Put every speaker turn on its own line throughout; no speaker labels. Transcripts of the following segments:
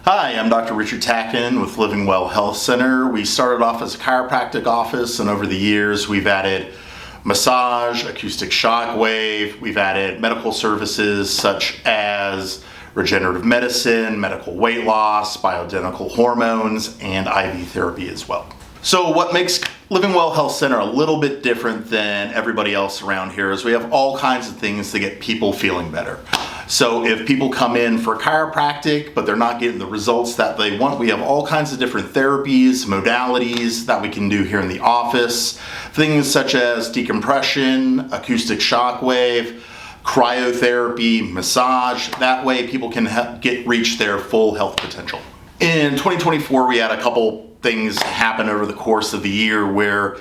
Hi, I'm Dr. Richard Tacken with Living Well Health Center. We started off as a chiropractic office, and over the years we've added massage, acoustic shock wave, we've added medical services such as regenerative medicine, medical weight loss, bioidentical hormones, and IV therapy as well. So what makes Living Well Health Center a little bit different than everybody else around here is we have all kinds of things to get people feeling better. So if people come in for chiropractic, but they're not getting the results that they want, we have all kinds of different therapies, modalities that we can do here in the office. Things such as decompression, acoustic shock wave, cryotherapy, massage. That way people can reach their full health potential. In 2024, we had a couple things happen over the course of the year where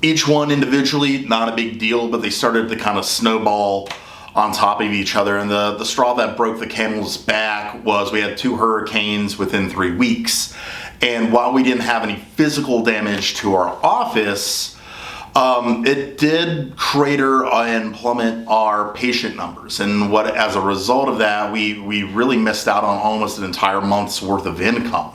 each one individually, not a big deal, but they started to kind of snowball on top of each other. And the straw that broke the camel's back was we had 2 hurricanes within 3 weeks. And while we didn't have any physical damage to our office, it did crater and plummet our patient numbers. And as a result of that, we really missed out on almost an entire month's worth of income.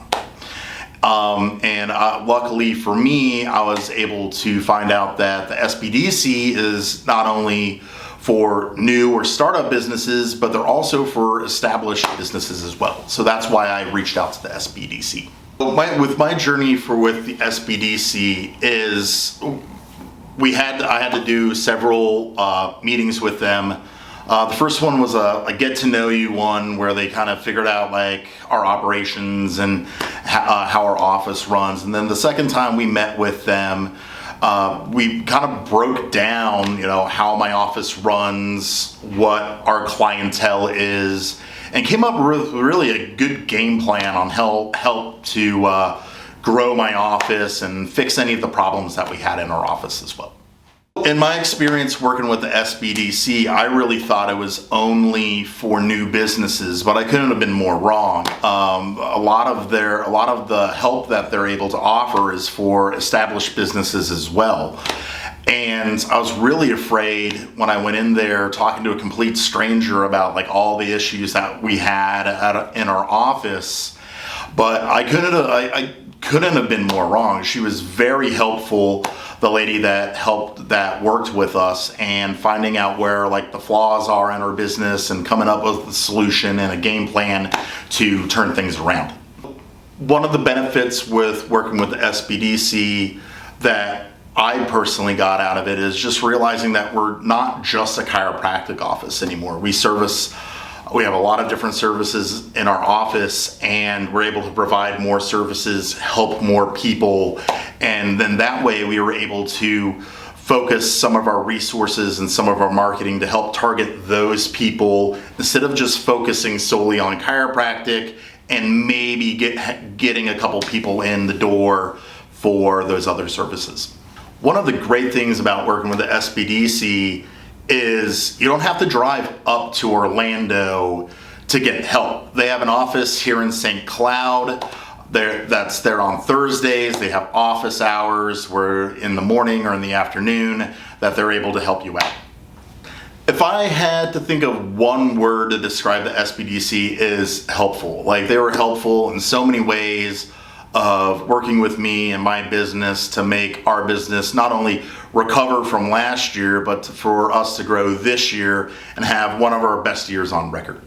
Luckily for me, I was able to find out that the SBDC is not only for new or startup businesses, but they're also for established businesses as well. So that's why I reached out to the SBDC. With my journey with the SBDC is I had to do several meetings with them. The first one was a get to know you one where they kind of figured out like our operations and how our office runs. And then the second time we met with them, we kind of broke down, how my office runs, what our clientele is, and came up with really a good game plan on help to grow my office and fix any of the problems that we had in our office as well. In my experience working with the SBDC, I really thought it was only for new businesses, but I couldn't have been more wrong. A lot of the help that they're able to offer is for established businesses as well. And I was really afraid when I went in there talking to a complete stranger about like all the issues that we had in our office, but I couldn't have been more wrong. She was very helpful, the lady that worked with us, and finding out where like the flaws are in our business and coming up with a solution and a game plan to turn things around. One of the benefits with working with the SBDC that I personally got out of it is just realizing that we're not just a chiropractic office anymore. We have a lot of different services in our office, and we're able to provide more services, help more people, and then that way we were able to focus some of our resources and some of our marketing to help target those people instead of just focusing solely on chiropractic and maybe getting a couple people in the door for those other services. One of the great things about working with the SBDC is you don't have to drive up to Orlando to get help. They have an office here in St. Cloud. That's there on Thursdays. They have office hours where in the morning or in the afternoon that they're able to help you out. If I had to think of one word to describe the SBDC, is helpful. Like, they were helpful in so many ways of working with me and my business to make our business not only recover from last year, but for us to grow this year and have one of our best years on record.